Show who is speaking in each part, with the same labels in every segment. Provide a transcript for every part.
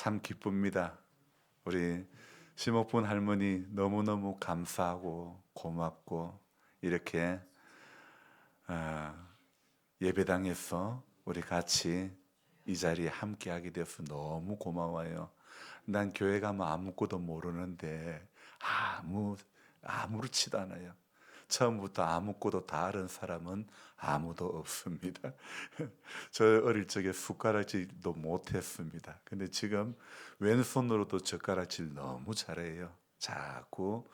Speaker 1: 참 기쁩니다. 우리 심옥분 할머니 너무너무 감사하고 고맙고 이렇게 아, 예배당에서 우리 같이 이 자리에 함께하게 돼서 너무 고마워요. 난 교회 가면 아무것도 모르는데 아무렇지도 않아요. 처음부터 아무것도 다 아는 사람은 아무도 없습니다. 저 어릴 적에 숟가락질도 못했습니다. 근데 지금 왼손으로도 젓가락질 너무 잘해요. 자꾸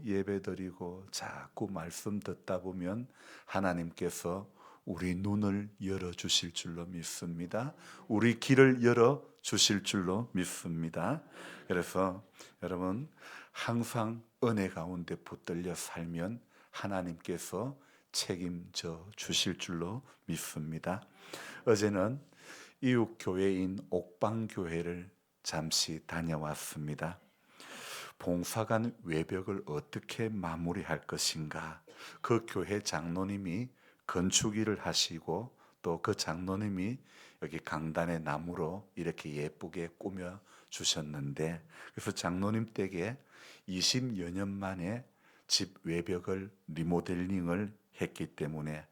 Speaker 1: 예배드리고 자꾸 말씀 듣다 보면 하나님께서 우리 눈을 열어 주실 줄로 믿습니다. 우리 길을 열어 주실 줄로 믿습니다. 그래서 여러분 항상 은혜 가운데 붙들려 살면 하나님께서 책임져 주실 줄로 믿습니다. 어제는 이웃 교회인 옥방교회를 잠시 다녀왔습니다. 봉사관 외벽을 어떻게 마무리할 것인가, 그 교회 장로님이 건축 일을 하시고 또 그 장로님이 여기 강단의 나무로 이렇게 예쁘게 꾸며 주셨는데, 그래서 장로님 댁에 20여 년 만에 집 외벽을 리모델링을 했기 때문에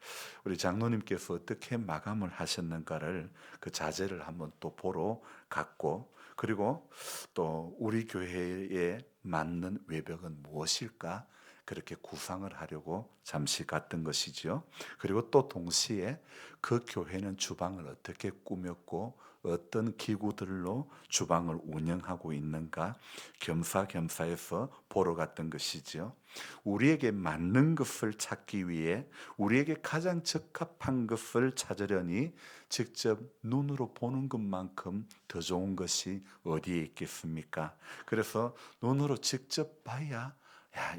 Speaker 1: 우리 장로님께서 어떻게 마감을 하셨는가를 그 자재를 한번 또 보러 갔고, 그리고 또 우리 교회에 맞는 외벽은 무엇일까 그렇게 구상을 하려고 잠시 갔던 것이죠. 그리고 또 동시에 그 교회는 주방을 어떻게 꾸몄고 어떤 기구들로 주방을 운영하고 있는가 겸사겸사해서 보러 갔던 것이죠. 우리에게 맞는 것을 찾기 위해 우리에게 가장 적합한 것을 찾으려니 직접 눈으로 보는 것만큼 더 좋은 것이 어디에 있겠습니까? 그래서 눈으로 직접 봐야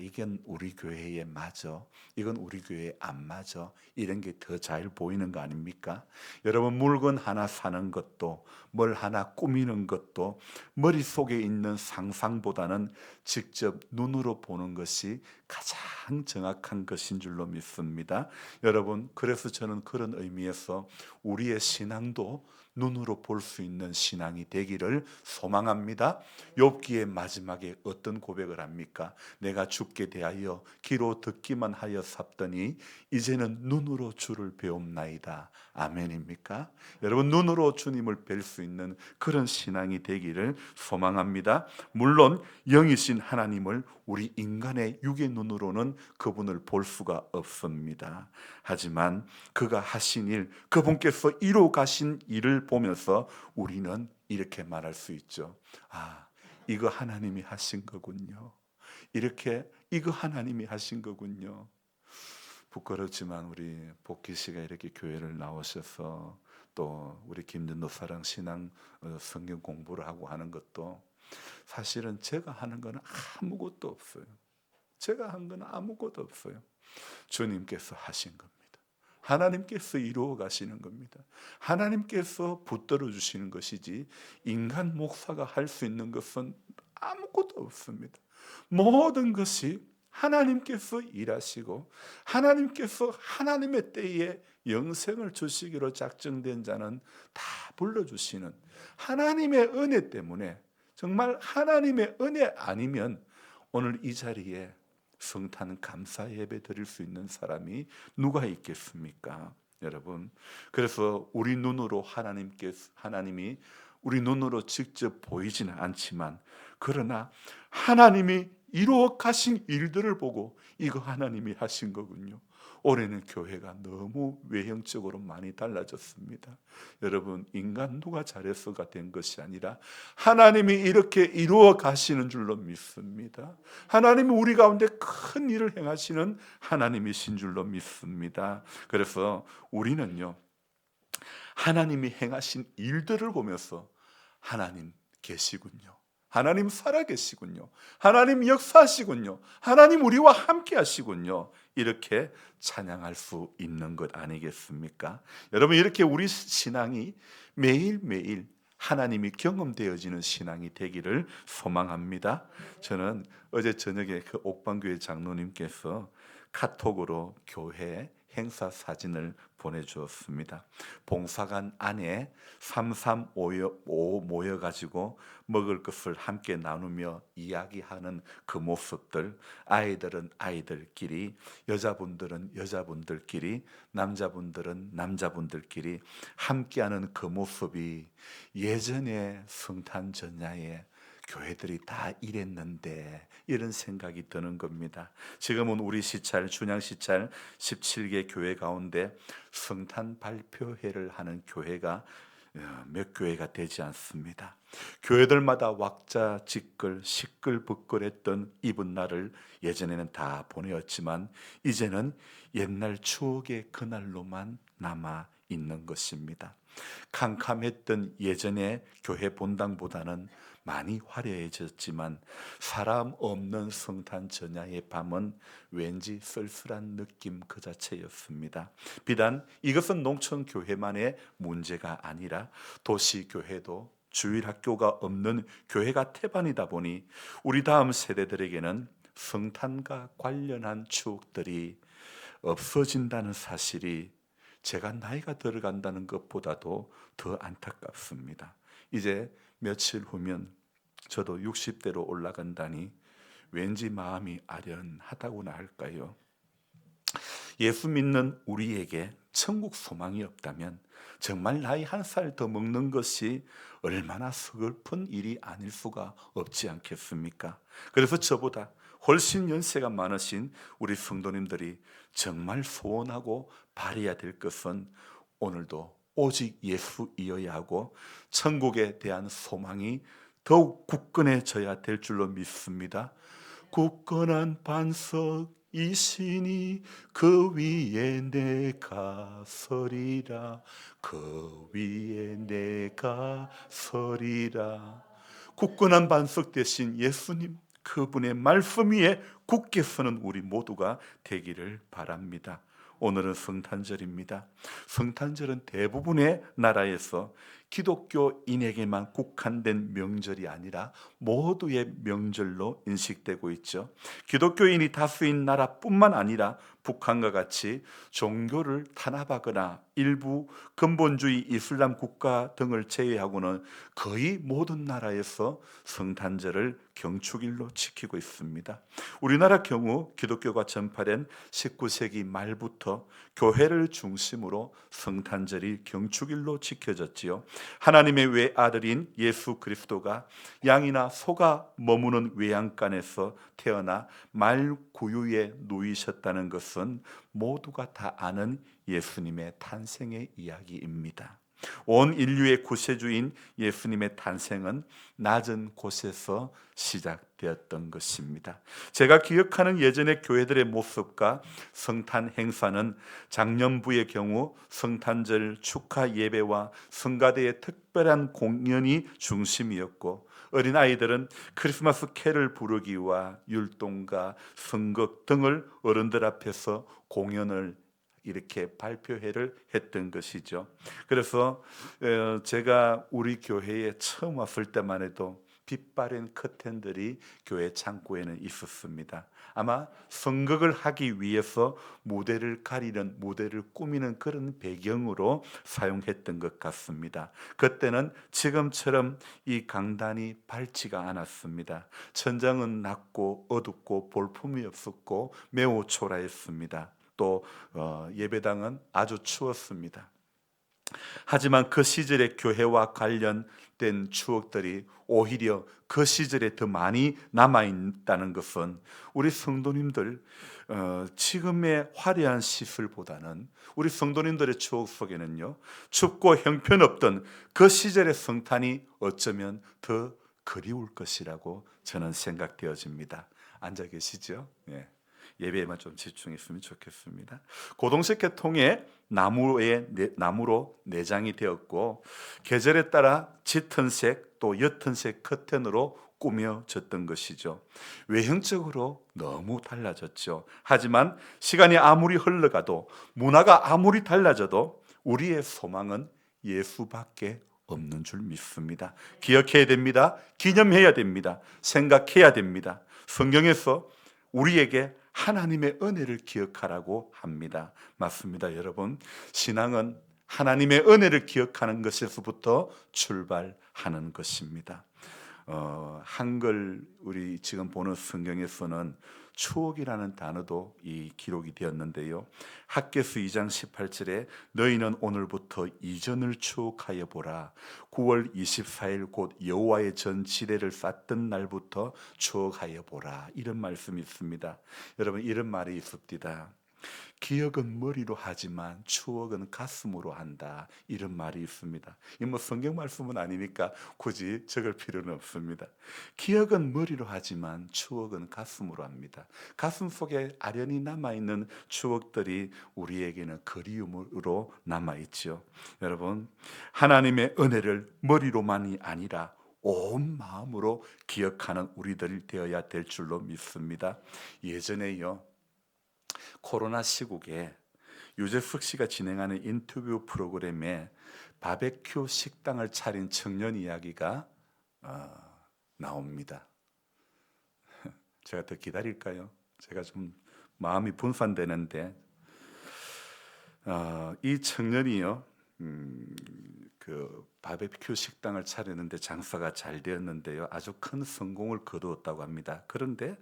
Speaker 1: 이건 우리 교회에 맞아, 이건 우리 교회에 안 맞아, 이런 게 더 잘 보이는 거 아닙니까? 여러분, 물건 하나 사는 것도 뭘 하나 꾸미는 것도 머릿속에 있는 상상보다는 직접 눈으로 보는 것이 가장 정확한 것인 줄로 믿습니다. 여러분, 그래서 저는 그런 의미에서 우리의 신앙도 눈으로 볼 수 있는 신앙이 되기를 소망합니다. 욥기의 마지막에 어떤 고백을 합니까? 내가 주께 대하여 귀로 듣기만 하여 삽더니 이제는 눈으로 주를 배움나이다. 아멘입니까? 여러분, 눈으로 주님을 뵐 수 있는 그런 신앙이 되기를 소망합니다. 물론 영이신 하나님을 우리 인간의 육의 눈으로는 그분을 볼 수가 없습니다. 하지만 그가 하신 일, 그분께서 이루 가신 일을 보면서 우리는 이렇게 말할 수 있죠. 이거 하나님이 하신 거군요. 이거 하나님이 하신 거군요. 부끄럽지만 우리 복희 씨가 이렇게 교회를 나오셔서 또 우리 김전도 사랑 신앙 성경 공부를 하고 하는 것도 사실은 제가 하는 건 아무것도 없어요. 제가 한 건 아무것도 없어요. 주님께서 하신 겁니다. 하나님께서 이루어 가시는 겁니다. 하나님께서 붙들어 주시는 것이지 인간 목사가 할 수 있는 것은 아무것도 없습니다. 모든 것이 하나님께서 일하시고 하나님께서 하나님의 때에 영생을 주시기로 작정된 자는 다 불러주시는 하나님의 은혜 때문에, 정말 하나님의 은혜 아니면 오늘 이 자리에 성탄 감사 예배 드릴 수 있는 사람이 누가 있겠습니까? 여러분, 그래서 우리 눈으로 하나님이 우리 눈으로 직접 보이지는 않지만, 그러나 하나님이 이루어 가신 일들을 보고 이거 하나님이 하신 거군요. 올해는 교회가 너무 외형적으로 많이 달라졌습니다. 여러분, 인간 누가 잘해서가 된 것이 아니라 하나님이 이렇게 이루어 가시는 줄로 믿습니다. 하나님이 우리 가운데 큰 일을 행하시는 하나님이신 줄로 믿습니다. 그래서 우리는요, 하나님이 행하신 일들을 보면서 하나님 계시군요, 하나님 살아계시군요, 하나님 역사하시군요, 하나님 우리와 함께 하시군요, 이렇게 찬양할 수 있는 것 아니겠습니까? 여러분, 이렇게 우리 신앙이 매일매일 하나님이 경험되어지는 신앙이 되기를 소망합니다. 저는 어제 저녁에 그 옥방교회 장로님께서 카톡으로 교회 행사 사진을 보내주었습니다. 봉사관 안에 335 모여가지고 먹을 것을 함께 나누며 이야기하는 그 모습들, 아이들은 아이들끼리, 여자분들은 여자분들끼리, 남자분들은 남자분들끼리 함께하는 그 모습이 예전에 성탄 전야에 교회들이 다 이랬는데 이런 생각이 드는 겁니다. 지금은 우리 시찰, 준양 시찰 17개 교회 가운데 성탄 발표회를 하는 교회가 몇 교회가 되지 않습니다. 교회들마다 왁자지껄 시끌벅걸했던 이브날을 예전에는 다 보내었지만 이제는 옛날 추억의 그날로만 남아 있는 것입니다. 캄캄했던 예전의 교회 본당보다는 많이 화려해졌지만 사람 없는 성탄 전야의 밤은 왠지 쓸쓸한 느낌 그 자체였습니다. 비단 이것은 농촌 교회만의 문제가 아니라 도시 교회도 주일 학교가 없는 교회가 태반이다 보니 우리 다음 세대들에게는 성탄과 관련한 추억들이 없어진다는 사실이 제가 나이가 들어간다는 것보다도 더 안타깝습니다. 이제 며칠 후면 저도 60대로 올라간다니 왠지 마음이 아련하다고나 할까요? 예수 믿는 우리에게 천국 소망이 없다면 정말 나이 한 살 더 먹는 것이 얼마나 서글픈 일이 아닐 수가 없지 않겠습니까? 그래서 저보다 훨씬 연세가 많으신 우리 성도님들이 정말 소원하고 바라야 될 것은 오늘도 오직 예수이어야 하고 천국에 대한 소망이 더욱 굳건해져야 될 줄로 믿습니다. 굳건한 반석이시니 그 위에 내가 서리라, 그 위에 내가 서리라. 굳건한 반석 대신 예수님, 그분의 말씀 위에 굳게 서는 우리 모두가 되기를 바랍니다. 오늘은 성탄절입니다. 성탄절은 대부분의 나라에서 기독교인에게만 국한된 명절이 아니라 모두의 명절로 인식되고 있죠. 기독교인이 다수인 나라뿐만 아니라 북한과 같이 종교를 탄압하거나 일부 근본주의 이슬람 국가 등을 제외하고는 거의 모든 나라에서 성탄절을 경축일로 지키고 있습니다. 우리나라 경우 기독교가 전파된 19세기 말부터 교회를 중심으로 성탄절이 경축일로 지켜졌지요. 하나님의 외아들인 예수 그리스도가 양이나 소가 머무는 외양간에서 태어나 말구유에 누이셨다는 것은 모두가 다 아는 예수님의 탄생의 이야기입니다. 온 인류의 구세주인 예수님의 탄생은 낮은 곳에서 시작되었던 것입니다. 제가 기억하는 예전의 교회들의 모습과 성탄 행사는 작년부의 경우 성탄절 축하 예배와 성가대의 특별한 공연이 중심이었고, 어린아이들은 크리스마스 캐럴 부르기와 율동과 선곡 등을 어른들 앞에서 공연을 이렇게 발표회를 했던 것이죠. 그래서 제가 우리 교회에 처음 왔을 때만 해도 빛바랜 커튼들이 교회 창고에는 있었습니다. 아마 선곡을 하기 위해서 무대를 가리는, 무대를 꾸미는 그런 배경으로 사용했던 것 같습니다. 그때는 지금처럼 이 강단이 밝지가 않았습니다. 천장은 낮고 어둡고 볼품이 없었고 매우 초라했습니다. 또 예배당은 아주 추웠습니다. 하지만 그 시절의 교회와 관련된 추억들이 오히려 그 시절에 더 많이 남아있다는 것은 우리 성도님들 지금의 화려한 시술보다는 우리 성도님들의 추억 속에는요, 춥고 형편없던 그 시절의 성탄이 어쩌면 더 그리울 것이라고 저는 생각되어집니다. 앉아 계시죠? 네. 예배에만 좀 집중했으면 좋겠습니다. 고동식 계통의 나무로 내장이 되었고 계절에 따라 짙은 색 또 옅은 색 커튼으로 꾸며졌던 것이죠. 외형적으로 너무 달라졌죠. 하지만 시간이 아무리 흘러가도 문화가 아무리 달라져도 우리의 소망은 예수밖에 없는 줄 믿습니다. 기억해야 됩니다. 기념해야 됩니다. 생각해야 됩니다. 성경에서 우리에게 하나님의 은혜를 기억하라고 합니다. 맞습니다, 여러분. 신앙은 하나님의 은혜를 기억하는 것에서부터 출발하는 것입니다. 한글 우리 지금 보는 성경에서는 추억이라는 단어도 이 기록이 되었는데요. 학개수 2장 18절에 너희는 오늘부터 이전을 추억하여 보라. 9월 24일 곧 여호와의 전 지례를 쌓던 날부터 추억하여 보라. 이런 말씀이 있습니다. 여러분, 이런 말이 있습니다. 기억은 머리로 하지만 추억은 가슴으로 한다. 이런 말이 있습니다. 이 뭐 성경 말씀은 아니니까 굳이 적을 필요는 없습니다. 기억은 머리로 하지만 추억은 가슴으로 합니다. 가슴 속에 아련히 남아있는 추억들이 우리에게는 그리움으로 남아있죠. 여러분, 하나님의 은혜를 머리로만이 아니라 온 마음으로 기억하는 우리들이 되어야 될 줄로 믿습니다. 예전에요, 코로나 시국에 유재석 씨가 진행하는 인터뷰 프로그램에 바베큐 식당을 차린 청년 이야기가 나옵니다. 제가 더 기다릴까요? 제가 좀 마음이 분산되는데, 이 청년이요, 그 바베큐 식당을 차리는데 장사가 잘 되었는데요, 아주 큰 성공을 거두었다고 합니다. 그런데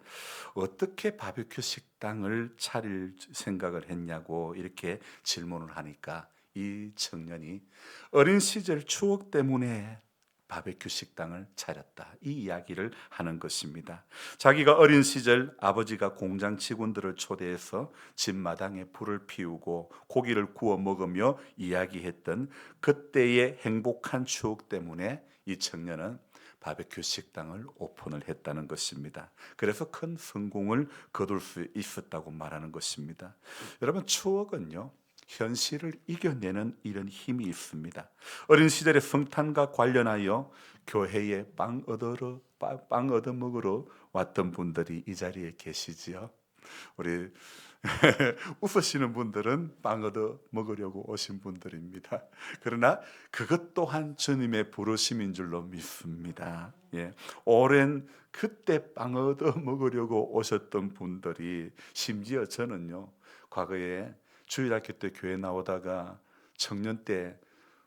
Speaker 1: 어떻게 바베큐 식당을 차릴 생각을 했냐고 이렇게 질문을 하니까 이 청년이 어린 시절 추억 때문에 바베큐 식당을 차렸다, 이 이야기를 하는 것입니다. 자기가 어린 시절 아버지가 공장 직원들을 초대해서 집 마당에 불을 피우고 고기를 구워 먹으며 이야기했던 그때의 행복한 추억 때문에 이 청년은 바베큐 식당을 오픈을 했다는 것입니다. 그래서 큰 성공을 거둘 수 있었다고 말하는 것입니다. 여러분, 추억은요, 현실을 이겨내는 이런 힘이 있습니다. 어린 시절의 성탄과 관련하여 교회에 빵 얻어 먹으러 왔던 분들이 이 자리에 계시지요. 우리 웃으시는 분들은 빵 얻어 먹으려고 오신 분들입니다. 그러나 그것 또한 주님의 부르심인 줄로 믿습니다. 예, 오랜 그때 빵 얻어 먹으려고 오셨던 분들이, 심지어 저는요, 과거에 주일학교 때 교회 나오다가 청년 때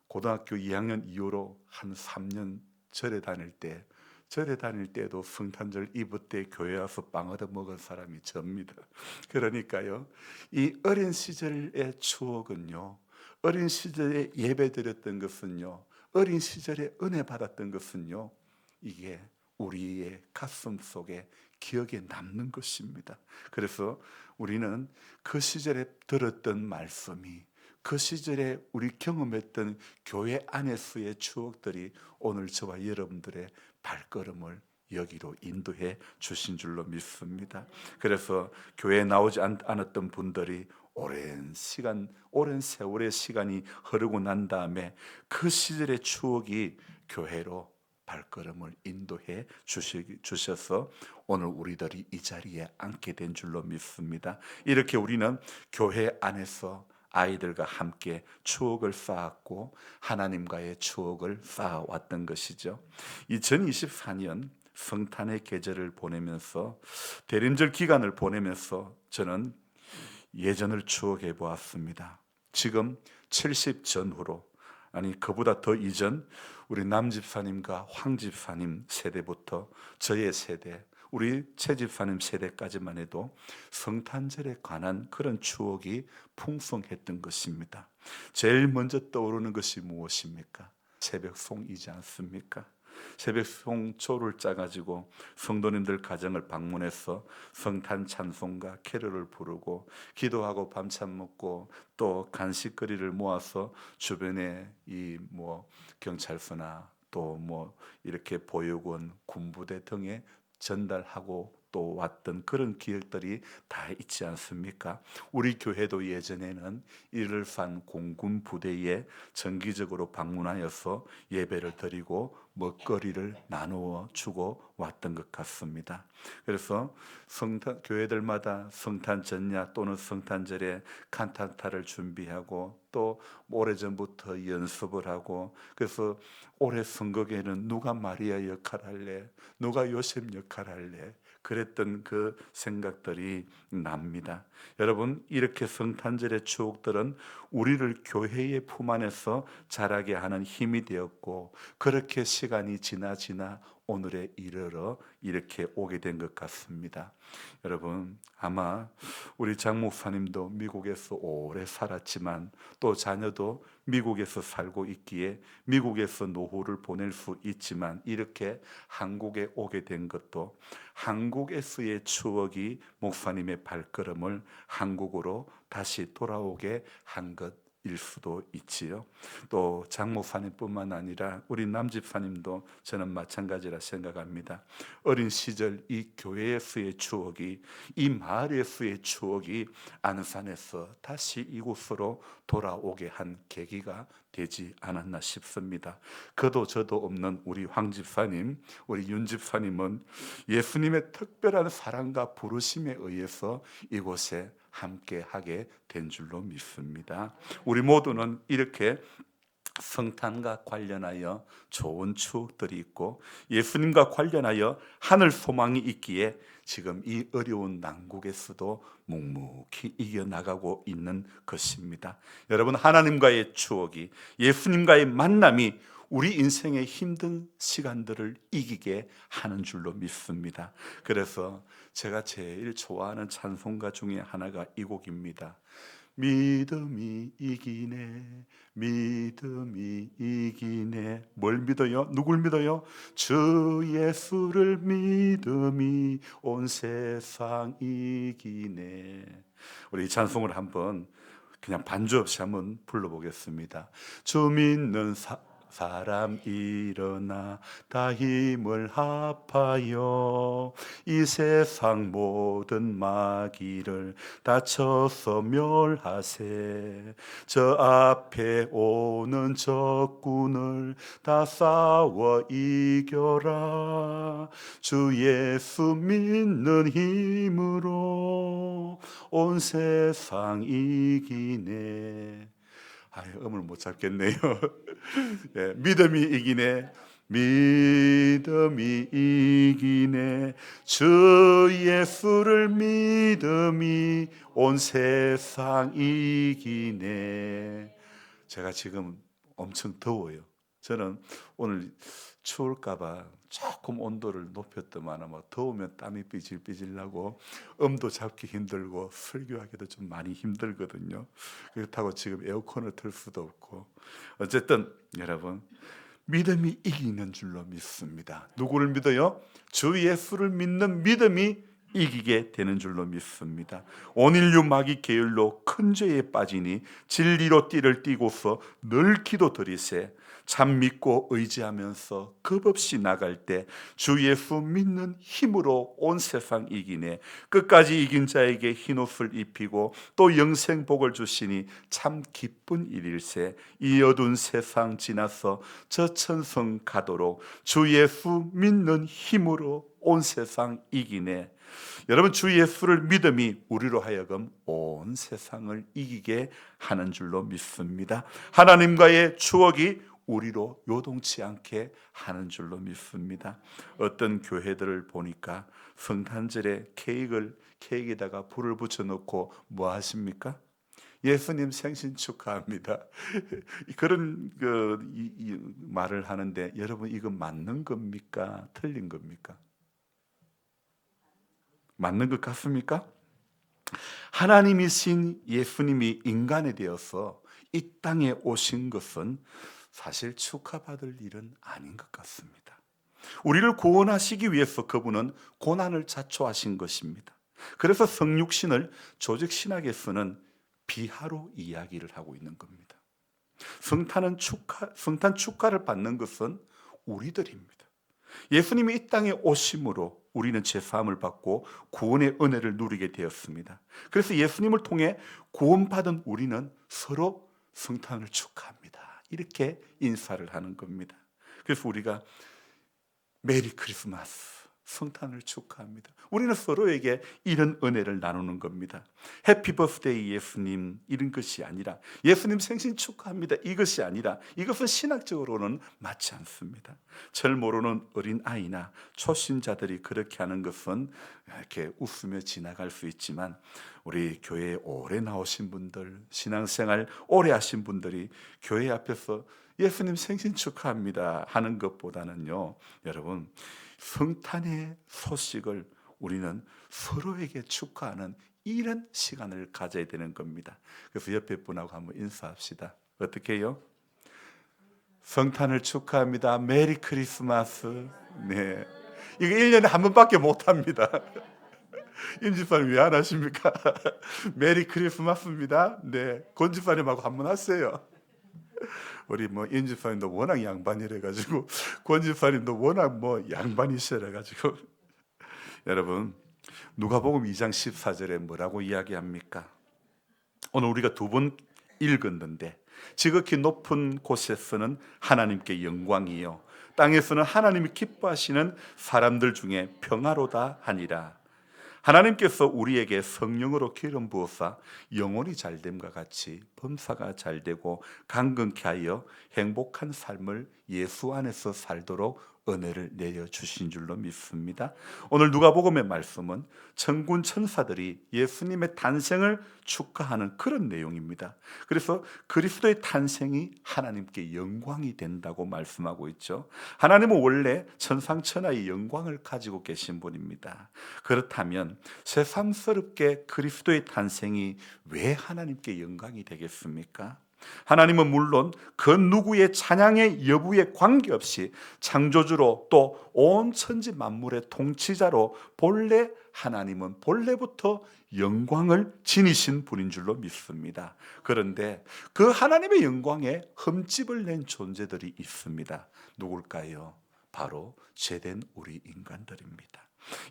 Speaker 1: 고등학교 2학년 이후로 한 3년 절에 다닐 때도 성탄절 이브 때 교회 와서 빵 얻어 먹은 사람이 접니다. 그러니까요, 이 어린 시절의 추억은요, 어린 시절에 예배 드렸던 것은요, 어린 시절에 은혜 받았던 것은요, 이게 우리의 가슴 속에 기억에 남는 것입니다. 그래서 우리는 그 시절에 들었던 말씀이, 그 시절에 우리 경험했던 교회 안에서의 추억들이 오늘 저와 여러분들의 발걸음을 여기로 인도해 주신 줄로 믿습니다. 그래서 교회에 나오지 않았던 분들이 오랜 세월의 시간이 흐르고 난 다음에 그 시절의 추억이 교회로 발걸음을 인도해 주셔서 오늘 우리들이 이 자리에 앉게 된 줄로 믿습니다. 이렇게 우리는 교회 안에서 아이들과 함께 추억을 쌓았고 하나님과의 추억을 쌓아왔던 것이죠. 2024년 성탄의 계절을 보내면서, 대림절 기간을 보내면서 저는 예전을 추억해 보았습니다. 지금 70 전후로, 아니 그보다 더 이전 우리 남 집사님과 황 집사님 세대부터 저의 세대, 우리 최 집사님 세대까지만 해도 성탄절에 관한 그런 추억이 풍성했던 것입니다. 제일 먼저 떠오르는 것이 무엇입니까? 새벽송이지 않습니까? 새벽송초를 짜가지고 성도님들 가정을 방문해서 성탄 찬송과 캐롤을 부르고 기도하고 밤참 먹고 또 간식거리를 모아서 주변에 이 경찰서나 또 이렇게 보육원, 군부대 등에 전달하고 또 왔던 그런 기억들이 다 있지 않습니까? 우리 교회도 예전에는 1.3 공군 부대에 정기적으로 방문하여서 예배를 드리고 먹거리를 나누어 주고 왔던 것 같습니다. 그래서 교회들마다 성탄 전야 또는 성탄절에 칸타타를 준비하고 또 오래전부터 연습을 하고, 그래서 올해 선거에는 누가 마리아 역할 할래, 누가 요셉 역할 할래, 그랬던 그 생각들이 납니다. 여러분, 이렇게 성탄절의 추억들은 우리를 교회의 품 안에서 자라게 하는 힘이 되었고, 그렇게 시간이 지나 오늘에 이르러 이렇게 오게 된 것 같습니다. 여러분, 아마 우리 장 목사님도 미국에서 오래 살았지만 또 자녀도 미국에서 살고 있기에 미국에서 노후를 보낼 수 있지만, 이렇게 한국에 오게 된 것도 한국에서의 추억이 목사님의 발걸음을 한국으로 다시 돌아오게 한 것일 수도 있지요. 또 장 목사님뿐만 아니라 우리 남 집사님도 저는 마찬가지라 생각합니다. 어린 시절 이 교회에서의 추억이, 이 마을에서의 추억이 안산에서 다시 이곳으로 돌아오게 한 계기가 되지 않았나 싶습니다. 그도 저도 없는 우리 황 집사님, 우리 윤 집사님은 예수님의 특별한 사랑과 부르심에 의해서 이곳에 함께 하게 된 줄로 믿습니다. 우리 모두는 이렇게 성탄과 관련하여 좋은 추억들이 있고 예수님과 관련하여 하늘 소망이 있기에 지금 이 어려운 난국에서도 묵묵히 이겨나가고 있는 것입니다. 여러분, 하나님과의 추억이, 예수님과의 만남이 우리 인생의 힘든 시간들을 이기게 하는 줄로 믿습니다. 그래서 제가 제일 좋아하는 찬송가 중에 하나가 이 곡입니다. 믿음이 이기네, 믿음이 이기네. 뭘 믿어요? 누굴 믿어요? 주 예수를 믿음이 온 세상 이기네. 우리 이 찬송을 한번 그냥 반주 없이 한번 불러보겠습니다. 주 믿는 사람 일어나 다 힘을 합하여 이 세상 모든 마귀를 다 쳐서 멸하세. 저 앞에 오는 적군을 다 싸워 이겨라. 주 예수 믿는 힘으로 온 세상 이기네. 음을 못 잡겠네요. 예, 믿음이 이기네, 믿음이 이기네. 주 예수를 믿음이 온 세상 이기네. 제가 지금 엄청 더워요. 저는 오늘 추울까봐 조금 온도를 높였더만 아마 더우면 땀이 삐질삐질 나고 음도 잡기 힘들고 설교하기도 좀 많이 힘들거든요. 그렇다고 지금 에어컨을 틀 수도 없고, 어쨌든 여러분, 믿음이 이기는 줄로 믿습니다. 누구를 믿어요? 주 예수를 믿는 믿음이 이기게 되는 줄로 믿습니다. 온 인류 마귀 계율로 큰 죄에 빠지니 진리로 띠를 띠고서 늘 기도 드리세. 참 믿고 의지하면서 겁없이 나갈 때 주 예수 믿는 힘으로 온 세상 이기네. 끝까지 이긴 자에게 흰옷을 입히고 또 영생 복을 주시니 참 기쁜 일일세. 이 어두운 세상 지나서 저 천성 가도록 주 예수 믿는 힘으로 온 세상 이기네. 여러분, 주 예수를 믿음이 우리로 하여금 온 세상을 이기게 하는 줄로 믿습니다. 하나님과의 추억이 우리로 요동치 않게 하는 줄로 믿습니다. 어떤 교회들을 보니까 성탄절에 케이크에다가 불을 붙여놓고 뭐 하십니까? 예수님 생신 축하합니다. 그런 말을 하는데, 여러분, 이거 맞는 겁니까? 틀린 겁니까? 맞는 것 같습니까? 하나님이신 예수님이 인간이 되어서 이 땅에 오신 것은 사실 축하받을 일은 아닌 것 같습니다. 우리를 구원하시기 위해서 그분은 고난을 자초하신 것입니다. 그래서 성육신을 조직신학에서는 비하로 이야기를 하고 있는 겁니다. 성탄 축하를 받는 것은 우리들입니다. 예수님이 이 땅에 오심으로 우리는 죄사함을 받고 구원의 은혜를 누리게 되었습니다. 그래서 예수님을 통해 구원받은 우리는 서로 성탄을 축하합니다. 이렇게 인사를 하는 겁니다. 그래서 우리가 메리 크리스마스, 성탄을 축하합니다. 우리는 서로에게 이런 은혜를 나누는 겁니다. 해피 버스데이 예수님 이런 것이 아니라, 예수님 생신 축하합니다 이것이 아니라, 이것은 신학적으로는 맞지 않습니다. 절 모르는 어린아이나 초신자들이 그렇게 하는 것은 이렇게 웃으며 지나갈 수 있지만, 우리 교회에 오래 나오신 분들, 신앙생활 오래 하신 분들이 교회 앞에서 예수님 생신 축하합니다 하는 것보다는요, 여러분, 성탄의 소식을 우리는 서로에게 축하하는 이런 시간을 가져야 되는 겁니다. 그래서 옆에 분하고 한번 인사합시다. 어떻게 해요? 성탄을 축하합니다. 메리 크리스마스. 네. 이거 1년에 한 번밖에 못 합니다. 임 집사님 왜 안 하십니까? 메리 크리스마스입니다. 네. 권 집사님하고 한번 하세요. 우리 임 집사님도 워낙 양반이래 가지고, 권 집사님도 워낙 양반이시래 가지고. 여러분, 누가복음 2장 14절에 뭐라고 이야기합니까? 오늘 우리가 두 번 읽었는데, 지극히 높은 곳에서는 하나님께 영광이요, 땅에서는 하나님이 기뻐하시는 사람들 중에 평화로다 하니라. 하나님께서 우리에게 성령으로 기름 부어사 영혼이 잘됨과 같이 범사가 잘되고 강건케 하여 행복한 삶을 예수 안에서 살도록 은혜를 내려주신 줄로 믿습니다. 오늘 누가복음의 말씀은 천군 천사들이 예수님의 탄생을 축하하는 그런 내용입니다. 그래서 그리스도의 탄생이 하나님께 영광이 된다고 말씀하고 있죠. 하나님은 원래 천상천하의 영광을 가지고 계신 분입니다. 그렇다면 새삼스럽게 그리스도의 탄생이 왜 하나님께 영광이 되겠습니까? 하나님은 물론 그 누구의 찬양의 여부에 관계없이 창조주로 또 온 천지 만물의 통치자로 본래 하나님은 본래부터 영광을 지니신 분인 줄로 믿습니다. 그런데 그 하나님의 영광에 흠집을 낸 존재들이 있습니다. 누굴까요? 바로 죄된 우리 인간들입니다.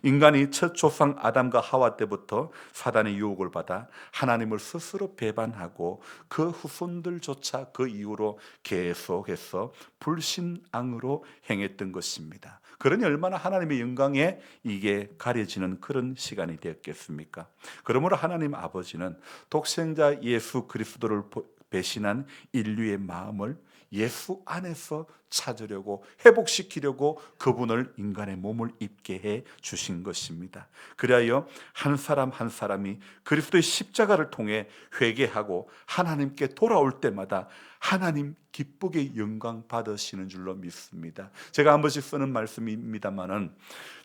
Speaker 1: 인간이 첫 조상 아담과 하와 때부터 사단의 유혹을 받아 하나님을 스스로 배반하고 그 후손들조차 그 이후로 계속해서 불신앙으로 행했던 것입니다. 그러니 얼마나 하나님의 영광에 이게 가려지는 그런 시간이 되었겠습니까? 그러므로 하나님 아버지는 독생자 예수 그리스도를 배신한 인류의 마음을 예수 안에서 찾으려고, 회복시키려고 그분을 인간의 몸을 입게 해 주신 것입니다. 그리하여 한 사람 한 사람이 그리스도의 십자가를 통해 회개하고 하나님께 돌아올 때마다 하나님 기쁘게 영광 받으시는 줄로 믿습니다. 제가 한 번씩 쓰는 말씀입니다만은,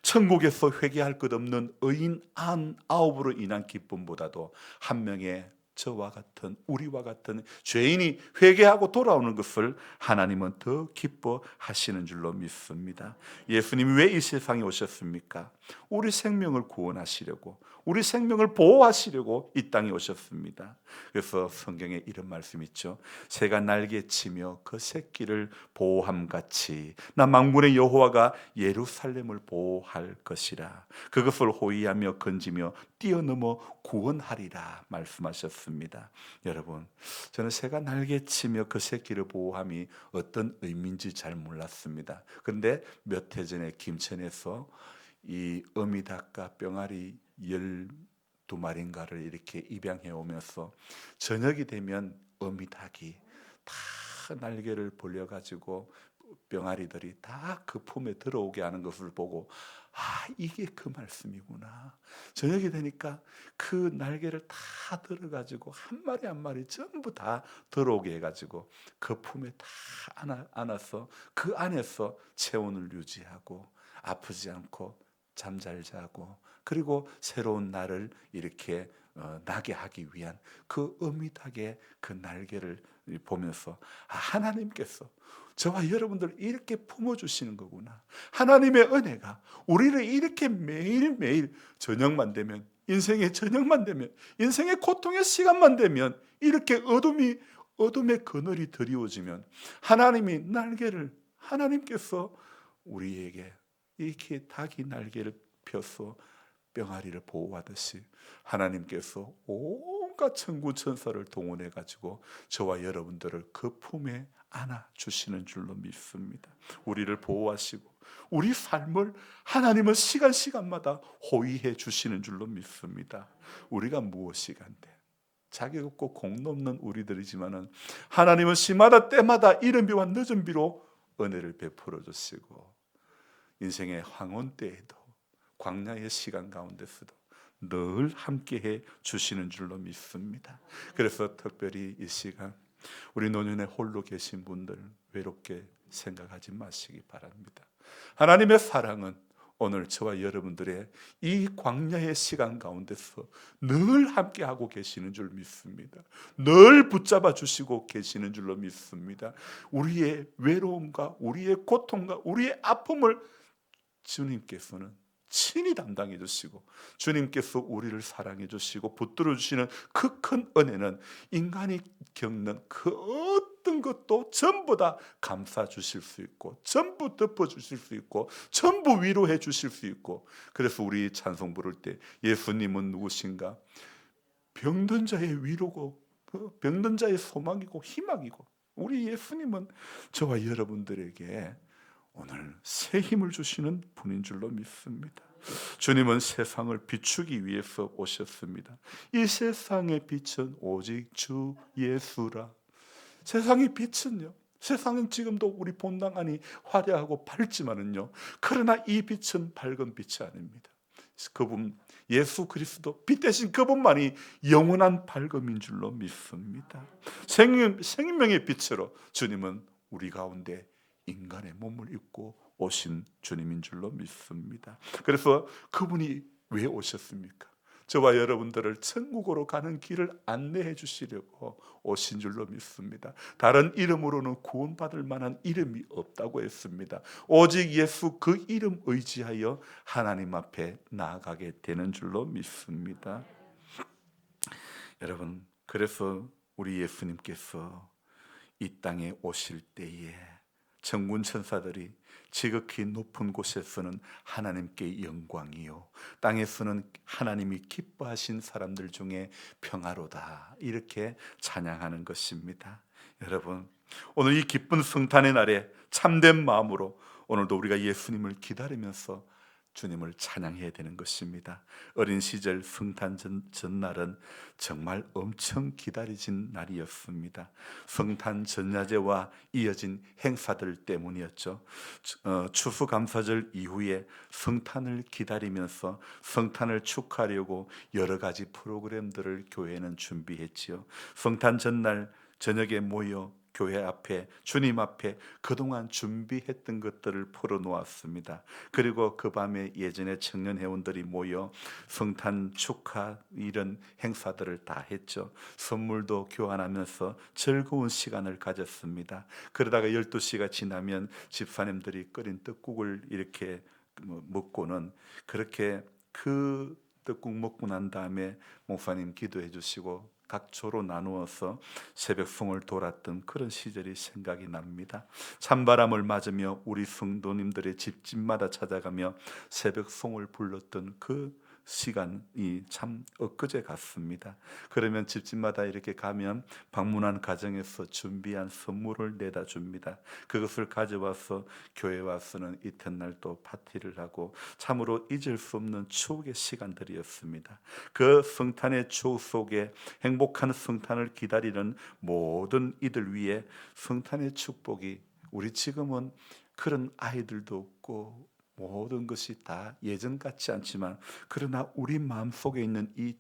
Speaker 1: 천국에서 회개할 것 없는 의인 99으로 인한 기쁨보다도 한 명의 저와 같은, 우리와 같은 죄인이 회개하고 돌아오는 것을 하나님은 더 기뻐하시는 줄로 믿습니다. 예수님이 왜 이 세상에 오셨습니까? 우리 생명을 구원하시려고, 우리 생명을 보호하시려고 이 땅에 오셨습니다. 그래서 성경에 이런 말씀 있죠. 새가 날개치며 그 새끼를 보호함같이 나 만군의 여호와가 예루살렘을 보호할 것이라. 그것을 호위하며 건지며 뛰어넘어 구원하리라 말씀하셨습니다. 여러분, 저는 새가 날개치며 그 새끼를 보호함이 어떤 의미인지 잘 몰랐습니다. 그런데 몇 해 전에 김천에서 이 어미닭과 병아리 12마리인가를 이렇게 입양해 오면서 저녁이 되면 어미닭이 다 날개를 벌려가지고 병아리들이 다 그 품에 들어오게 하는 것을 보고, 이게 그 말씀이구나. 저녁이 되니까 그 날개를 다 들어가지고 한 마리 한 마리 전부 다 들어오게 해가지고 그 품에 다 안아서 그 안에서 체온을 유지하고 아프지 않고 잠잘 자고, 그리고 새로운 날을 이렇게 나게 하기 위한 그 어미닭의 그 날개를 보면서, 하나님께서 저와 여러분들 이렇게 품어주시는 거구나. 하나님의 은혜가 우리를 이렇게 매일매일 저녁만 되면, 인생의 저녁만 되면, 인생의 고통의 시간만 되면 이렇게 어둠의 그늘이 드리워지면 하나님께서 우리에게 이렇게 닭이 날개를 펴서 병아리를 보호하듯이 하나님께서 온갖 천군 천사를 동원해 가지고 저와 여러분들을 그 품에 안아 주시는 줄로 믿습니다. 우리를 보호하시고 우리 삶을 하나님은 시간마다 호위해 주시는 줄로 믿습니다. 우리가 무엇이간데 자격 없고 공로 없는 우리들이지만은 하나님은 시마다 때마다 이른 비와 늦은 비로 은혜를 베풀어 주시고 인생의 황혼 때에도 광야의 시간 가운데서도 늘 함께해 주시는 줄로 믿습니다. 그래서 특별히 이 시간 우리 노년에 홀로 계신 분들 외롭게 생각하지 마시기 바랍니다. 하나님의 사랑은 오늘 저와 여러분들의 이 광야의 시간 가운데서 늘 함께하고 계시는 줄 믿습니다. 늘 붙잡아 주시고 계시는 줄로 믿습니다. 우리의 외로움과 우리의 고통과 우리의 아픔을 주님께서는 친히 담당해 주시고 주님께서 우리를 사랑해 주시고 붙들어 주시는 그 큰 은혜는 인간이 겪는 그 어떤 것도 전부 다 감싸 주실 수 있고 전부 덮어 주실 수 있고 전부 위로해 주실 수 있고 그래서 우리 찬송 부를 때 예수님은 누구신가? 병든 자의 위로고 병든 자의 소망이고 희망이고 우리 예수님은 저와 여러분들에게 오늘 새 힘을 주시는 분인 줄로 믿습니다. 주님은 세상을 비추기 위해서 오셨습니다. 이 세상의 빛은 오직 주 예수라. 세상의 빛은요, 세상은 지금도 우리 본당 안이 화려하고 밝지만은요, 그러나 이 빛은 밝은 빛이 아닙니다. 그분 예수 그리스도 빛 대신 그분만이 영원한 밝음인 줄로 믿습니다. 생명의 빛으로 주님은 우리 가운데 인간의 몸을 입고 오신 주님인 줄로 믿습니다. 그래서 그분이 왜 오셨습니까? 저와 여러분들을 천국으로 가는 길을 안내해 주시려고 오신 줄로 믿습니다. 다른 이름으로는 구원받을 만한 이름이 없다고 했습니다. 오직 예수 그 이름 의지하여 하나님 앞에 나아가게 되는 줄로 믿습니다. 여러분, 그래서 우리 예수님께서 이 땅에 오실 때에 천군 천사들이 지극히 높은 곳에서는 하나님께 영광이요 땅에서는 하나님이 기뻐하신 사람들 중에 평화로다 이렇게 찬양하는 것입니다. 여러분, 오늘 이 기쁜 성탄의 날에 참된 마음으로 오늘도 우리가 예수님을 기다리면서 주님을 찬양해야 되는 것입니다. 어린 시절 성탄 전날은 정말 엄청 기다려진 날이었습니다. 성탄 전야제와 이어진 행사들 때문이었죠. 추수감사절 이후에 성탄을 기다리면서 성탄을 축하하려고 여러 가지 프로그램들을 교회는 준비했지요. 성탄 전날 저녁에 모여 교회 앞에 주님 앞에 그동안 준비했던 것들을 풀어놓았습니다. 그리고 그 밤에 예전에 청년 회원들이 모여 성탄 축하 이런 행사들을 다 했죠. 선물도 교환하면서 즐거운 시간을 가졌습니다. 그러다가 12시가 지나면 집사님들이 끓인 떡국을 이렇게 먹고는 그렇게 그 떡국 먹고 난 다음에 목사님 기도해 주시고 각 조로 나누어서 새벽송을 돌았던 그런 시절이 생각이 납니다. 찬바람을 맞으며 우리 성도님들의 집집마다 찾아가며 새벽송을 불렀던 그 시간이 참 엊그제 같습니다. 그러면 집집마다 이렇게 가면 방문한 가정에서 준비한 선물을 내다 줍니다. 그것을 가져와서 교회 와서는 이튿날 또 파티를 하고 참으로 잊을 수 없는 추억의 시간들이었습니다. 그 성탄의 추억 속에 행복한 성탄을 기다리는 모든 이들 위해 성탄의 축복이 우리 지금은 그런 아이들도 없고 모든 것이 다 예전 같지 않지만 그러나 우리 마음속에 있는 이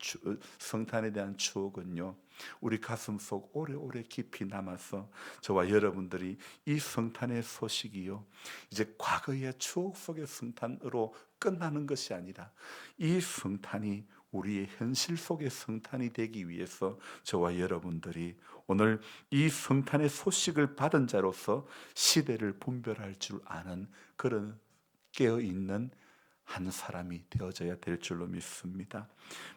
Speaker 1: 성탄에 대한 추억은요 우리 가슴속 오래오래 깊이 남아서 저와 여러분들이 이 성탄의 소식이요 이제 과거의 추억 속의 성탄으로 끝나는 것이 아니라 이 성탄이 우리의 현실 속의 성탄이 되기 위해서 저와 여러분들이 오늘 이 성탄의 소식을 받은 자로서 시대를 분별할 줄 아는 그런 깨어있는 한 사람이 되어져야 될 줄로 믿습니다.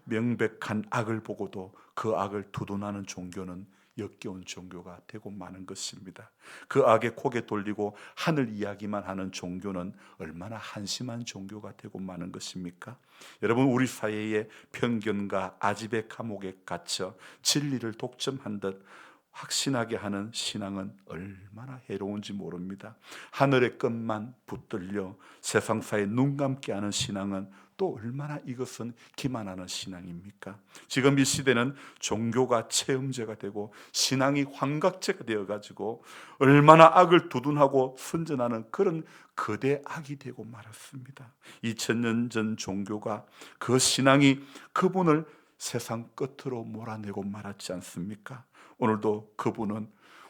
Speaker 1: 명백한 악을 보고도 그 악을 두둔하는 종교는 역겨운 종교가 되고 마는 것입니다. 그 악에 고개 돌리고 하늘 이야기만 하는 종교는 얼마나 한심한 종교가 되고 마는 것입니까? 여러분, 우리 사회의 편견과 아집의 감옥에 갇혀 진리를 독점한 듯 확신하게 하는 신앙은 얼마나 해로운지 모릅니다. 하늘의 것만 붙들려 세상사에 눈 감게 하는 신앙은 또 얼마나 이것은 기만하는 신앙입니까? 지금 이 시대는 종교가 체험제가 되고 신앙이 환각제가 되어가지고 얼마나 악을 두둔하고 선전하는 그런 거대 악이 되고 말았습니다. 2000년 전 종교가 그 신앙이 그분을 세상 끝으로 몰아내고 말았지 않습니까? 오늘도 그분은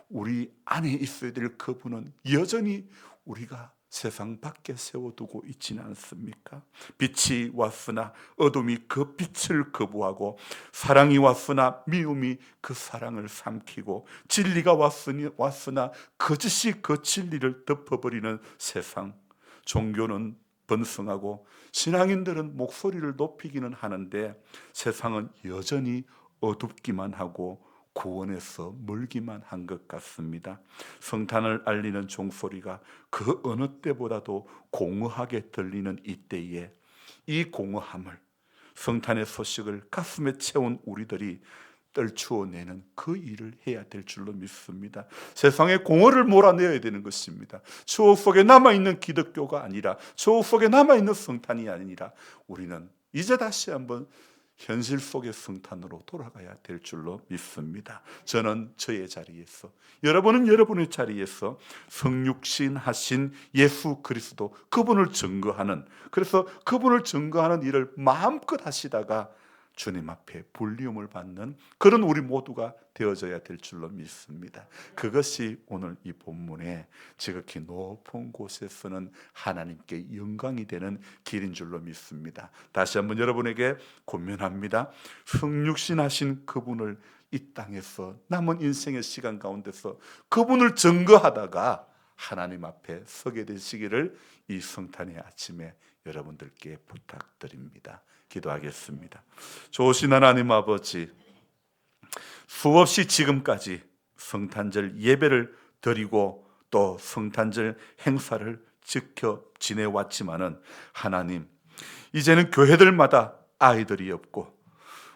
Speaker 1: 우리 안에 있어야 될 그분은 여전히 우리가 세상 밖에 세워두고 있지는 않습니까? 빛이 왔으나 어둠이 그 빛을 거부하고 사랑이 왔으나 미움이 그 사랑을 삼키고 진리가 왔으나 거짓이 그 진리를 덮어버리는 세상. 종교는 번성하고 신앙인들은 목소리를 높이기는 하는데 세상은 여전히 어둡기만 하고 구원에서 멀기만 한 것 같습니다. 성탄을 알리는 종소리가 그 어느 때보다도 공허하게 들리는 이때에 이 공허함을, 성탄의 소식을 가슴에 채운 우리들이 떨추어내는 그 일을 해야 될 줄로 믿습니다. 세상의 공허를 몰아내야 되는 것입니다. 추억 속에 남아있는 기독교가 아니라, 추억 속에 남아있는 성탄이 아니라 우리는 이제 다시 한번 현실 속의 성탄으로 돌아가야 될 줄로 믿습니다. 저는 저의 자리에서, 여러분은 여러분의 자리에서 성육신 하신 예수 그리스도, 그분을 증거하는, 그래서 그분을 증거하는 일을 마음껏 하시다가 주님 앞에 불리움을 받는 그런 우리 모두가 되어져야 될 줄로 믿습니다. 그것이 오늘 이 본문에 지극히 높은 곳에서는 하나님께 영광이 되는 길인 줄로 믿습니다. 다시 한번 여러분에게 권면합니다. 성육신하신 그분을 이 땅에서 남은 인생의 시간 가운데서 그분을 증거하다가 하나님 앞에 서게 되시기를 이 성탄의 아침에 여러분들께 부탁드립니다. 기도하겠습니다. 좋으신 하나님 아버지, 수없이 지금까지 성탄절 예배를 드리고 또 성탄절 행사를 지내왔지만은 하나님, 이제는 교회들마다 아이들이 없고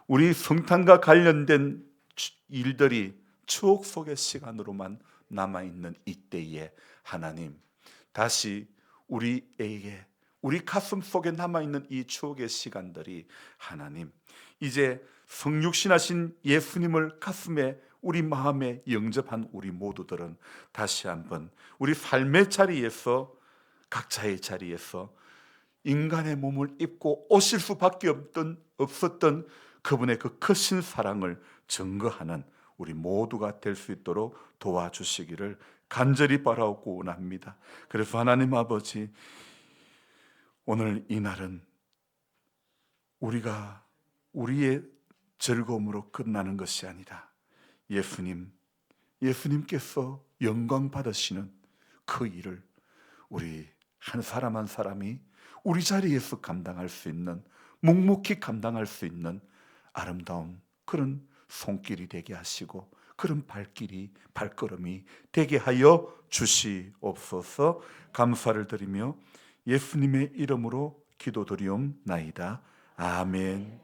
Speaker 1: 우리 성탄과 관련된 일들이 추억 속의 시간으로만 남아있는 이때에 하나님, 다시 우리에게, 우리 가슴 속에 남아있는 이 추억의 시간들이 하나님, 이제 성육신하신 예수님을 가슴에, 우리 마음에 영접한 우리 모두들은 다시 한번 우리 삶의 자리에서, 각자의 자리에서 인간의 몸을 입고 오실 수밖에 없었던 그분의 그 크신 사랑을 증거하는 우리 모두가 될 수 있도록 도와주시기를 간절히 바라고 원합니다. 그래서 하나님 아버지, 오늘 이 날은 우리가 우리의 즐거움으로 끝나는 것이 아니라 예수님께서 영광 받으시는 그 일을 우리 한 사람 한 사람이 우리 자리에서 감당할 수 있는, 묵묵히 감당할 수 있는 아름다운 그런 손길이 되게 하시고 그런 발걸음이 되게 하여 주시옵소서. 감사를 드리며 예수님의 이름으로 기도드리옵나이다. 아멘.